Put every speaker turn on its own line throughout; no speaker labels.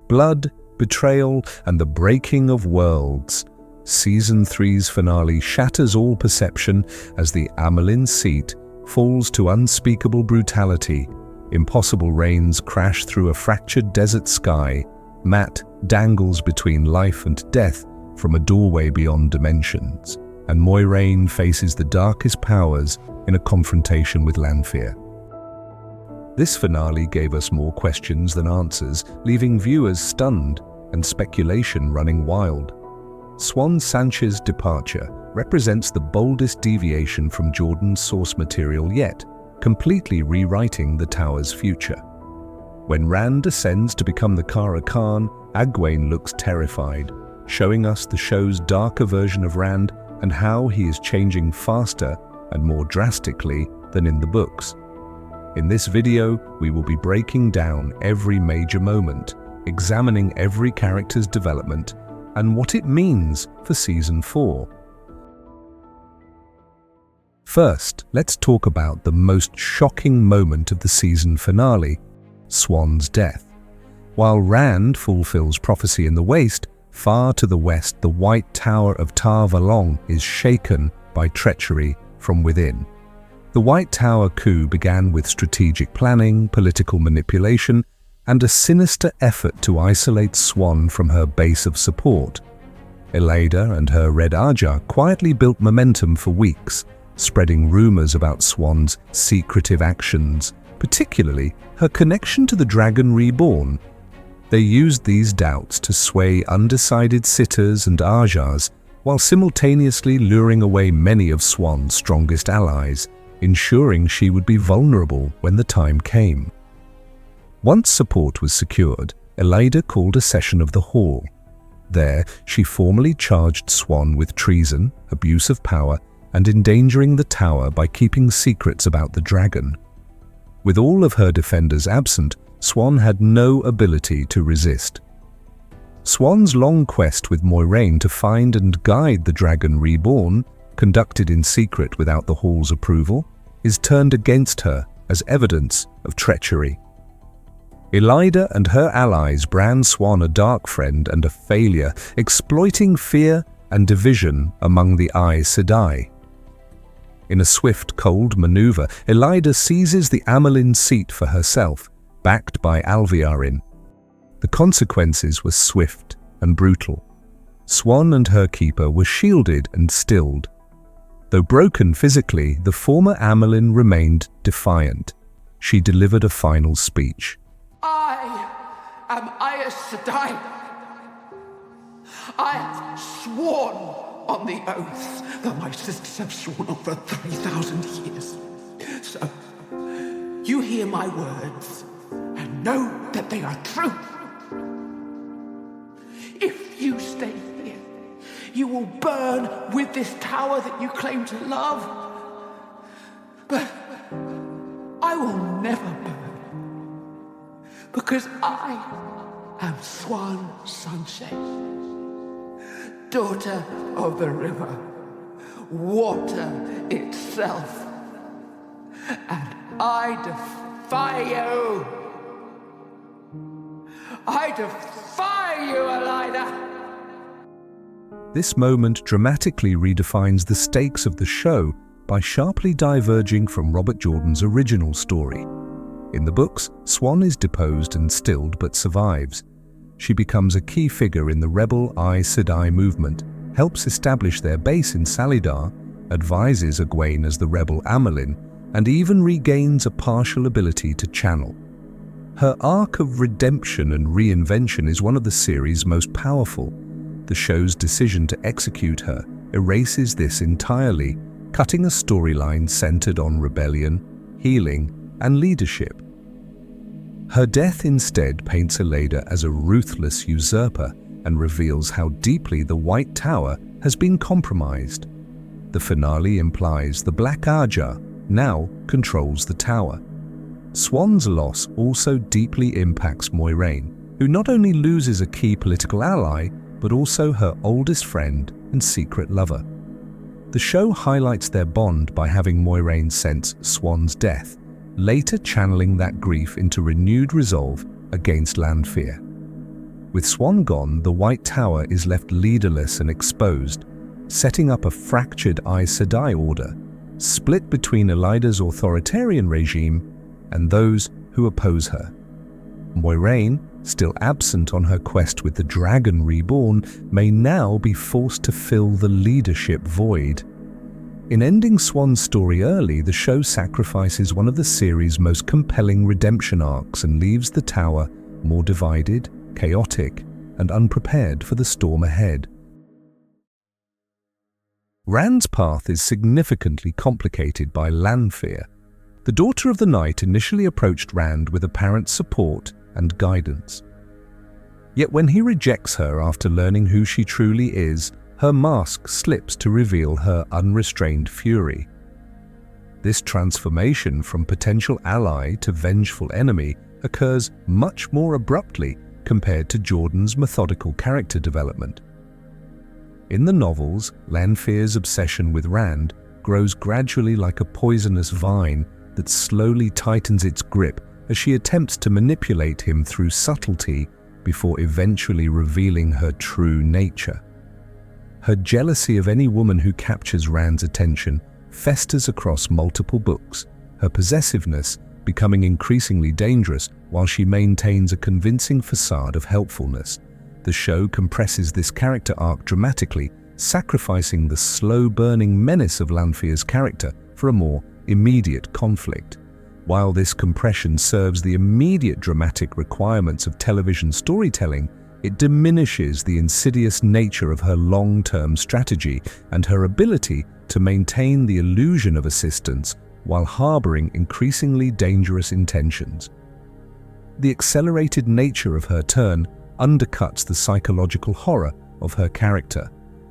Blood, betrayal, and the breaking of worlds. Season 3's finale shatters all perception as the Amelin seat falls to unspeakable brutality. Impossible rains crash through a fractured desert sky. Matt dangles between life and death from a doorway beyond dimensions, and Moiraine faces the darkest powers in a confrontation with Lanfear. This finale gave us more questions than answers, leaving viewers stunned and speculation running wild. Siuan Sanche's departure represents the boldest deviation from Jordan's source material yet, completely rewriting the Tower's future. When Rand ascends to become the Kara Khan, Egwene looks terrified, showing us the show's darker version of Rand and how he is changing faster and more drastically than in the books. In this video, we will be breaking down every major moment, examining every character's development, and what it means for Season 4. First, let's talk about the most shocking moment of the season finale, Siuan's death. While Rand fulfills prophecy in the Waste, far to the west the White Tower of Tar Valon is shaken by treachery from within. The White Tower coup began with strategic planning, political manipulation, and a sinister effort to isolate Siuan from her base of support. Elaida and her Red Ajah quietly built momentum for weeks, spreading rumors about Siuan's secretive actions, particularly her connection to the Dragon Reborn. They used these doubts to sway undecided sitters and Ajahs, while simultaneously luring away many of Siuan's strongest allies, ensuring she would be vulnerable when the time came. Once support was secured, Elaida called a session of the Hall. There, she formally charged Siuan with treason, abuse of power, and endangering the Tower by keeping secrets about the dragon. With all of her defenders absent, Siuan had no ability to resist. Siuan's long quest with Moiraine to find and guide the Dragon Reborn, conducted in secret without the Hall's approval, is turned against her as evidence of treachery. Elaida and her allies brand Siuan a dark friend and a failure, exploiting fear and division among the Aes Sedai. In a swift, cold maneuver, Elaida seizes the Amelin seat for herself, backed by Alviarin. The consequences were swift and brutal. Siuan and her keeper were shielded and stilled. Though broken physically, the former Amelin remained defiant. She delivered a final speech.
I am Aes Sedai. I have sworn on the oaths that my sisters have sworn over 3,000 years. So, you hear my words and know that they are true. If you stay here, you will burn with this tower that you claim to love. But I will never burn, because I am Siuan Sanche, daughter of the river, water itself. And I defy you. I defy you, Elaida.
This moment dramatically redefines the stakes of the show by sharply diverging from Robert Jordan's original story. In the books, Siuan is deposed and stilled but survives. She becomes a key figure in the rebel Aes Sedai movement, helps establish their base in Salidar, advises Egwene as the rebel Amelin, and even regains a partial ability to channel. Her arc of redemption and reinvention is one of the series' most powerful. The show's decision to execute her erases this entirely, cutting a storyline centered on rebellion, healing, and leadership. Her death instead paints Elaida as a ruthless usurper and reveals how deeply the White Tower has been compromised. The finale implies the Black Ajah now controls the tower. Siuan's loss also deeply impacts Moiraine, who not only loses a key political ally, but also her oldest friend and secret lover. The show highlights their bond by having Moiraine sense Siuan's death, later channeling that grief into renewed resolve against Lanfear. With Siuan gone, the White Tower is left leaderless and exposed, setting up a fractured Aes Sedai order, split between Elida's authoritarian regime and those who oppose her. Moiraine, still absent on her quest with the Dragon Reborn, may now be forced to fill the leadership void. In ending Siuan's story early, the show sacrifices one of the series' most compelling redemption arcs and leaves the Tower more divided, chaotic, and unprepared for the storm ahead. Rand's path is significantly complicated by Lanfear. The Daughter of the Night initially approached Rand with apparent support and guidance. Yet when he rejects her after learning who she truly is, her mask slips to reveal her unrestrained fury. This transformation from potential ally to vengeful enemy occurs much more abruptly compared to Jordan's methodical character development. In the novels, Lanfear's obsession with Rand grows gradually like a poisonous vine that slowly tightens its grip as she attempts to manipulate him through subtlety before eventually revealing her true nature. Her jealousy of any woman who captures Rand's attention festers across multiple books, her possessiveness becoming increasingly dangerous while she maintains a convincing facade of helpfulness. The show compresses this character arc dramatically, sacrificing the slow-burning menace of Lanfear's character for a more immediate conflict. While this compression serves the immediate dramatic requirements of television storytelling, it diminishes the insidious nature of her long-term strategy and her ability to maintain the illusion of assistance while harboring increasingly dangerous intentions. The accelerated nature of her turn undercuts the psychological horror of her character,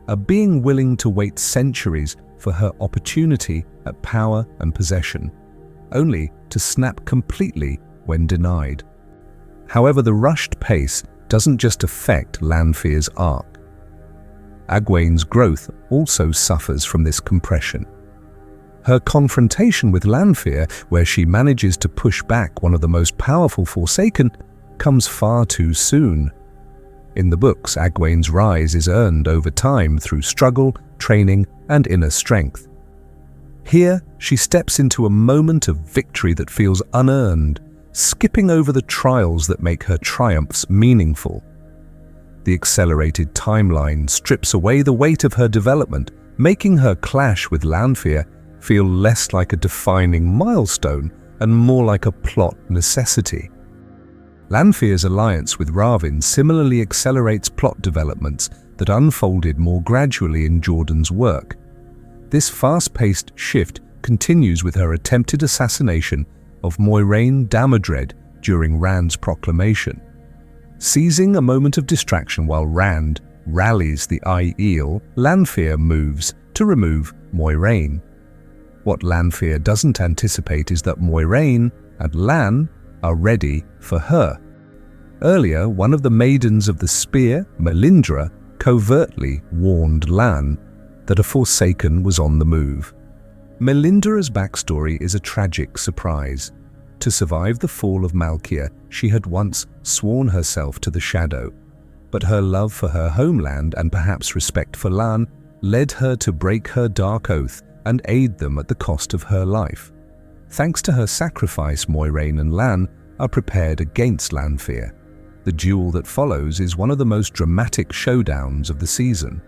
a being willing to wait centuries for her opportunity at power and possession, only to snap completely when denied. However, the rushed pace doesn't just affect Lanfear's arc. Egwene's growth also suffers from this compression. Her confrontation with Lanfear, where she manages to push back one of the most powerful Forsaken, comes far too soon. In the books, Egwene's rise is earned over time through struggle, training, and inner strength. Here, she steps into a moment of victory that feels unearned, skipping over the trials that make her triumphs meaningful. The accelerated timeline strips away the weight of her development, making her clash with Lanfear feel less like a defining milestone and more like a plot necessity. Lanfear's alliance with Ravin similarly accelerates plot developments that unfolded more gradually in Jordan's work. This fast-paced shift continues with her attempted assassination of Moiraine Damodred during Rand's proclamation. Seizing a moment of distraction while Rand rallies the Aiel, Lanfear moves to remove Moiraine. What Lanfear doesn't anticipate is that Moiraine and Lan are ready for her. Earlier, one of the Maidens of the Spear, Melindra, covertly warned Lan that a Forsaken was on the move. Melindra's backstory is a tragic surprise. To survive the fall of Malkia, she had once sworn herself to the Shadow, but her love for her homeland and perhaps respect for Lan led her to break her dark oath and aid them at the cost of her life. Thanks to her sacrifice, Moiraine and Lan are prepared against Lanfear. The duel that follows is one of the most dramatic showdowns of the season.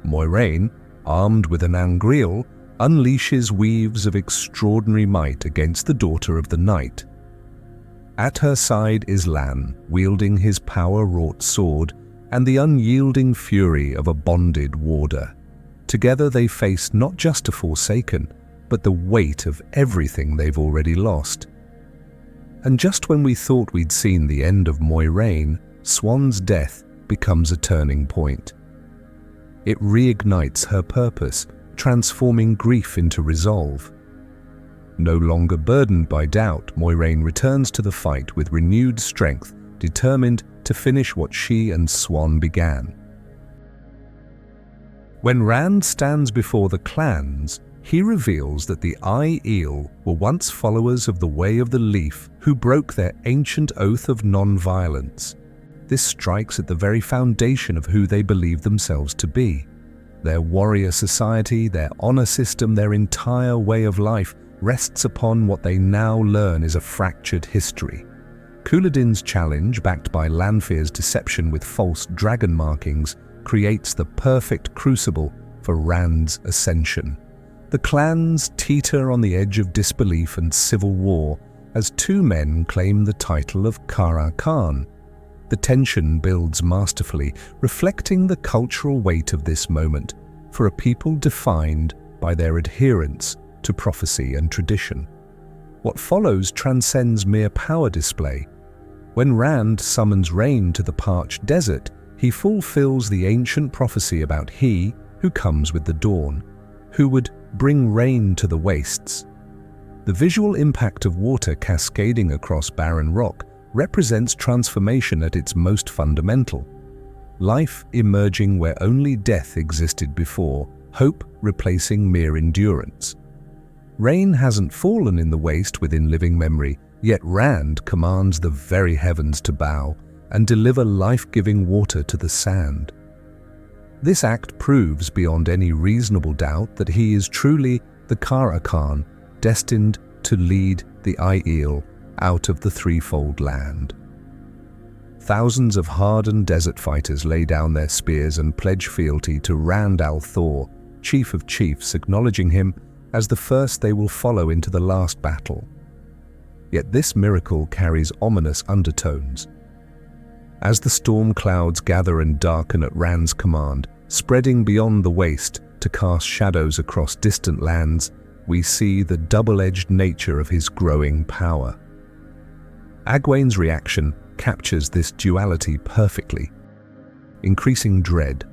Moiraine, armed with an angreal, unleashes weaves of extraordinary might against the Daughter of the Night. At her side is Lan, wielding his power-wrought sword and the unyielding fury of a bonded warder. Together they face not just a Forsaken, but the weight of everything they've already lost. And just when we thought we'd seen the end of Moiraine, Siuan's death becomes a turning point. It reignites her purpose, transforming grief into resolve. No longer burdened by doubt, Moiraine returns to the fight with renewed strength, determined to finish what she and Siuan began. When Rand stands before the clans, he reveals that the Aiel were once followers of the Way of the Leaf who broke their ancient oath of non-violence. This strikes at the very foundation of who they believe themselves to be. Their warrior society, their honor system, their entire way of life rests upon what they now learn is a fractured history. Couladin's challenge, backed by Lanfear's deception with false dragon markings, creates the perfect crucible for Rand's ascension. The clans teeter on the edge of disbelief and civil war as two men claim the title of Kara Khan. The tension builds masterfully, reflecting the cultural weight of this moment for a people defined by their adherence to prophecy and tradition. What follows transcends mere power display. When Rand summons rain to the parched desert, he fulfills the ancient prophecy about he who comes with the dawn, who would bring rain to the wastes. The visual impact of water cascading across barren rock represents transformation at its most fundamental. Life emerging where only death existed before, hope replacing mere endurance. Rain hasn't fallen in the waste within living memory, yet Rand commands the very heavens to bow and deliver life-giving water to the sand. This act proves beyond any reasonable doubt that he is truly the Kara Khan, destined to lead the Aiel out of the threefold land. Thousands of hardened desert fighters lay down their spears and pledge fealty to Rand al'Thor, Chief of Chiefs, acknowledging him as the first they will follow into the last battle. Yet this miracle carries ominous undertones. As the storm clouds gather and darken at Rand's command, spreading beyond the waste to cast shadows across distant lands, we see the double-edged nature of his growing power. Egwene's reaction captures this duality perfectly. Increasing dread.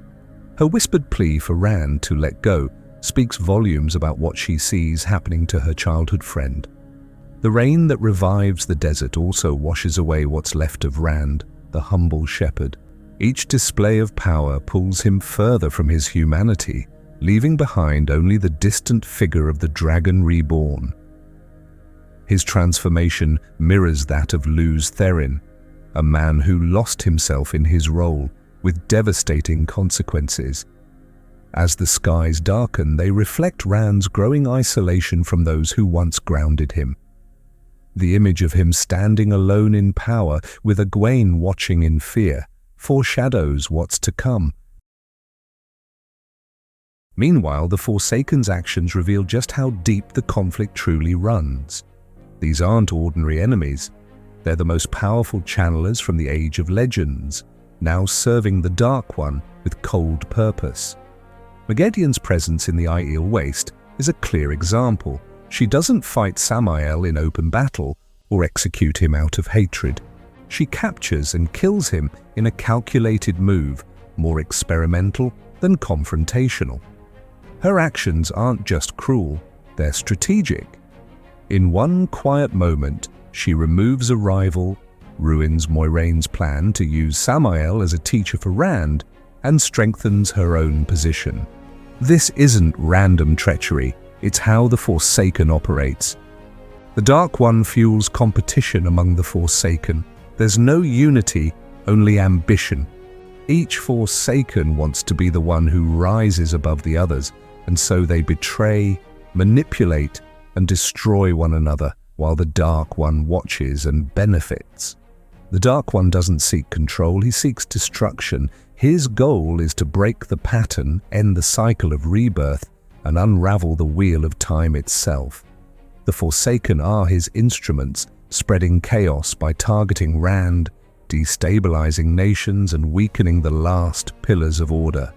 Her whispered plea for Rand to let go speaks volumes about what she sees happening to her childhood friend. The rain that revives the desert also washes away what's left of Rand, the humble shepherd. Each display of power pulls him further from his humanity, leaving behind only the distant figure of the dragon reborn. His transformation mirrors that of Lews Therin, a man who lost himself in his role, with devastating consequences. As the skies darken, they reflect Rand's growing isolation from those who once grounded him. The image of him standing alone in power, with Egwene watching in fear, foreshadows what's to come. Meanwhile, the Forsaken's actions reveal just how deep the conflict truly runs. These aren't ordinary enemies. They're the most powerful channelers from the Age of Legends, now serving the Dark One with cold purpose. Magedion's presence in the Aiel Waste is a clear example. She doesn't fight Samael in open battle or execute him out of hatred. She captures and kills him in a calculated move, more experimental than confrontational. Her actions aren't just cruel, they're strategic. In one quiet moment, she removes a rival, ruins Moiraine's plan to use Samael as a teacher for Rand, and strengthens her own position. This isn't random treachery, it's how the Forsaken operates. The Dark One fuels competition among the Forsaken. There's no unity, only ambition. Each Forsaken wants to be the one who rises above the others, and so they betray, manipulate, and destroy one another, while the Dark One watches and benefits. The Dark One doesn't seek control, he seeks destruction. His goal is to break the pattern, end the cycle of rebirth, and unravel the wheel of time itself. The Forsaken are his instruments, spreading chaos by targeting Rand, destabilizing nations and weakening the last pillars of order.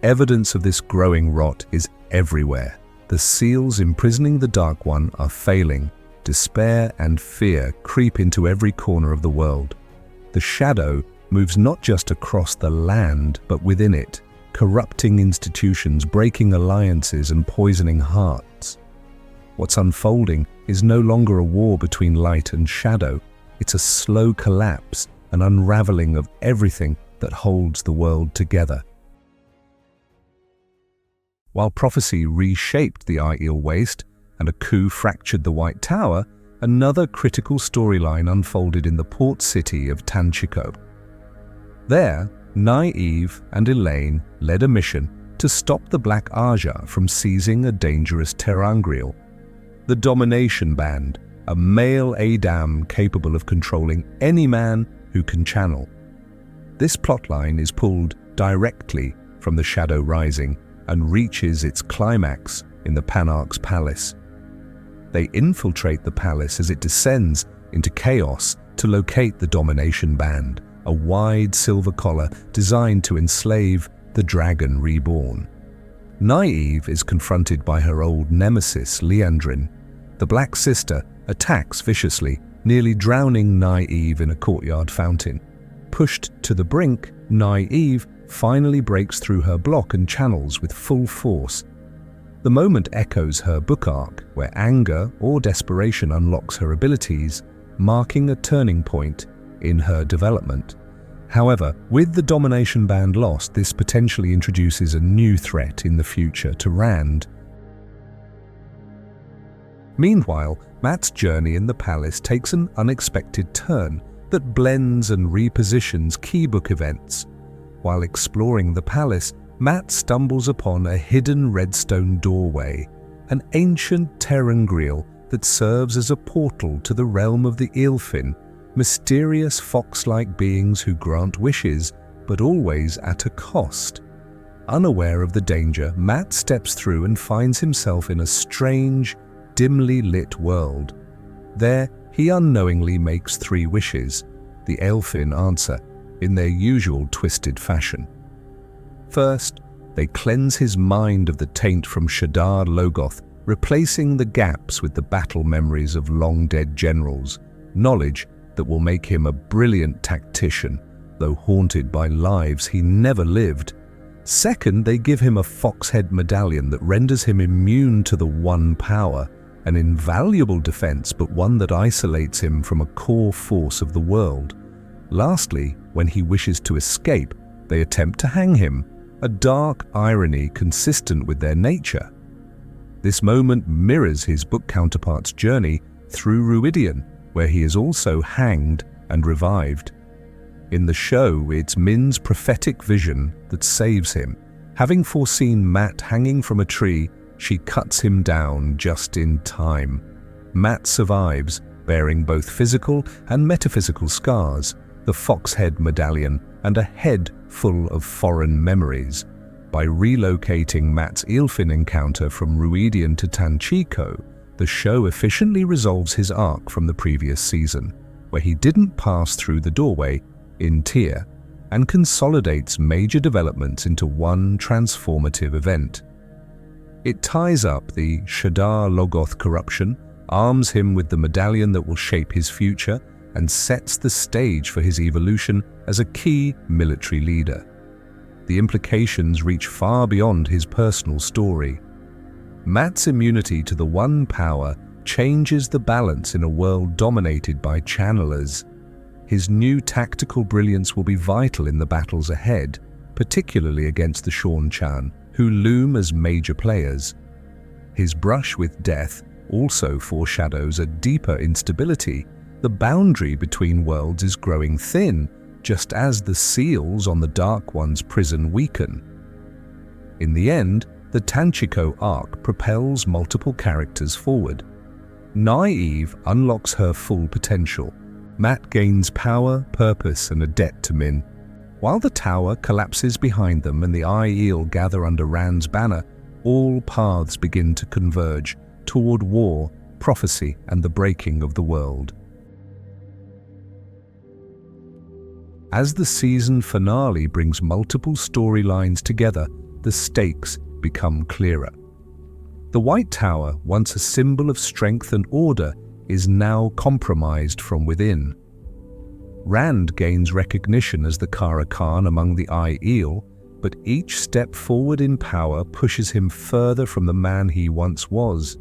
Evidence of this growing rot is everywhere. The seals imprisoning the Dark One are failing. Despair and fear creep into every corner of the world. The shadow moves not just across the land, but within it, corrupting institutions, breaking alliances, and poisoning hearts. What's unfolding is no longer a war between light and shadow. It's a slow collapse, an unraveling of everything that holds the world together. While prophecy reshaped the Aiel Waste and a coup fractured the White Tower, another critical storyline unfolded in the port city of Tanchico. There, Nynaeve and Elaine led a mission to stop the Black Aja from seizing a dangerous ter'angreal. The Domination Band, a male Adam capable of controlling any man who can channel. This plotline is pulled directly from the Shadow Rising and reaches its climax in the Panarch's palace. They infiltrate the palace as it descends into chaos to locate the Domination Band, a wide silver collar designed to enslave the Dragon Reborn. Nynaeve is confronted by her old nemesis, Liandrin. The Black Sister attacks viciously, nearly drowning Nynaeve in a courtyard fountain. Pushed to the brink, Nynaeve finally breaks through her block and channels with full force. The moment echoes her book arc, where anger or desperation unlocks her abilities, marking a turning point in her development. However, with the Domination Band lost, this potentially introduces a new threat in the future to Rand. Meanwhile, Matt's journey in the palace takes an unexpected turn that blends and repositions key book events. While exploring the palace, Matt stumbles upon a hidden redstone doorway, an ancient ter'angreal that serves as a portal to the realm of the Eelfinn, mysterious fox-like beings who grant wishes, but always at a cost. Unaware of the danger, Matt steps through and finds himself in a strange, dimly lit world. There, he unknowingly makes 3 wishes. The Eelfinn answer, in their usual twisted fashion. First, they cleanse his mind of the taint from Shadar Logoth, replacing the gaps with the battle memories of long-dead generals, knowledge that will make him a brilliant tactician, though haunted by lives he never lived. Second, they give him a fox-head medallion that renders him immune to the One Power, an invaluable defense but one that isolates him from a core force of the world. Lastly, when he wishes to escape, they attempt to hang him, a dark irony consistent with their nature. This moment mirrors his book counterpart's journey through Ruidian, where he is also hanged and revived. In the show, it's Min's prophetic vision that saves him. Having foreseen Matt hanging from a tree, she cuts him down just in time. Matt survives, bearing both physical and metaphysical scars, the fox-head medallion, and a head full of foreign memories. By relocating Matt's Eelfinn encounter from Ruidian to Tanchico, the show efficiently resolves his arc from the previous season, where he didn't pass through the doorway in Tyr, and consolidates major developments into one transformative event. It ties up the Shadar Logoth corruption, arms him with the medallion that will shape his future, and sets the stage for his evolution as a key military leader. The implications reach far beyond his personal story. Matt's immunity to the One Power changes the balance in a world dominated by channelers. His new tactical brilliance will be vital in the battles ahead, particularly against the Siuan, who loom as major players. His brush with death also foreshadows a deeper instability. The boundary between worlds is growing thin, just as the seals on the Dark One's prison weaken. In the end, the Tanchico arc propels multiple characters forward. Nynaeve unlocks her full potential. Matt gains power, purpose, and a debt to Min. While the tower collapses behind them and the Aiel gather under Rand's banner, all paths begin to converge toward war, prophecy, and the breaking of the world. As the season finale brings multiple storylines together, the stakes become clearer. The White Tower, once a symbol of strength and order, is now compromised from within. Rand gains recognition as the Kara Khan among the Aiel, but each step forward in power pushes him further from the man he once was.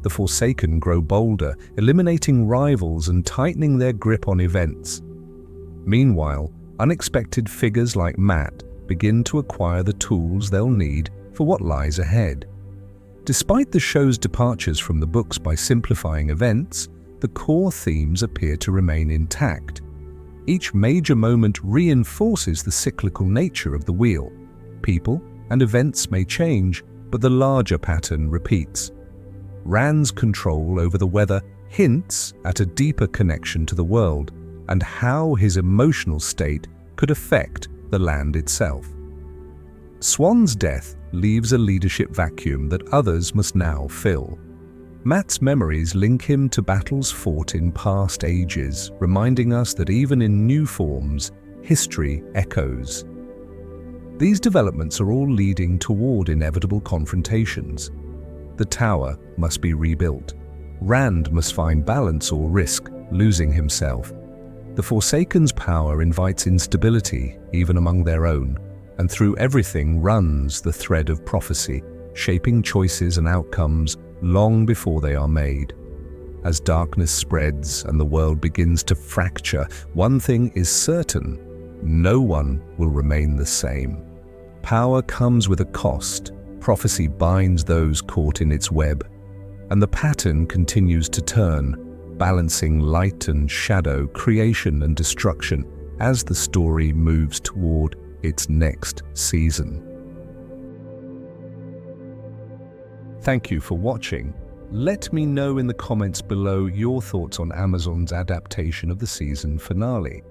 The Forsaken grow bolder, eliminating rivals and tightening their grip on events. Meanwhile, unexpected figures like Matt begin to acquire the tools they'll need for what lies ahead. Despite the show's departures from the books by simplifying events, the core themes appear to remain intact. Each major moment reinforces the cyclical nature of the wheel. People and events may change, but the larger pattern repeats. Rand's control over the weather hints at a deeper connection to the world and how his emotional state could affect the land itself. Siuan's death leaves a leadership vacuum that others must now fill. Matt's memories link him to battles fought in past ages, reminding us that even in new forms, history echoes. These developments are all leading toward inevitable confrontations. The tower must be rebuilt. Rand must find balance or risk losing himself. The Forsaken's power invites instability even among their own, and through everything runs the thread of prophecy, shaping choices and outcomes long before they are made. As darkness spreads and the world begins to fracture, one thing is certain: no one will remain the same. Power comes with a cost. Prophecy binds those caught in its web, and the pattern continues to turn, balancing light and shadow, creation and destruction as the story moves toward its next season. Thank you for watching. Let me know in the comments below your thoughts on Amazon's adaptation of the season finale.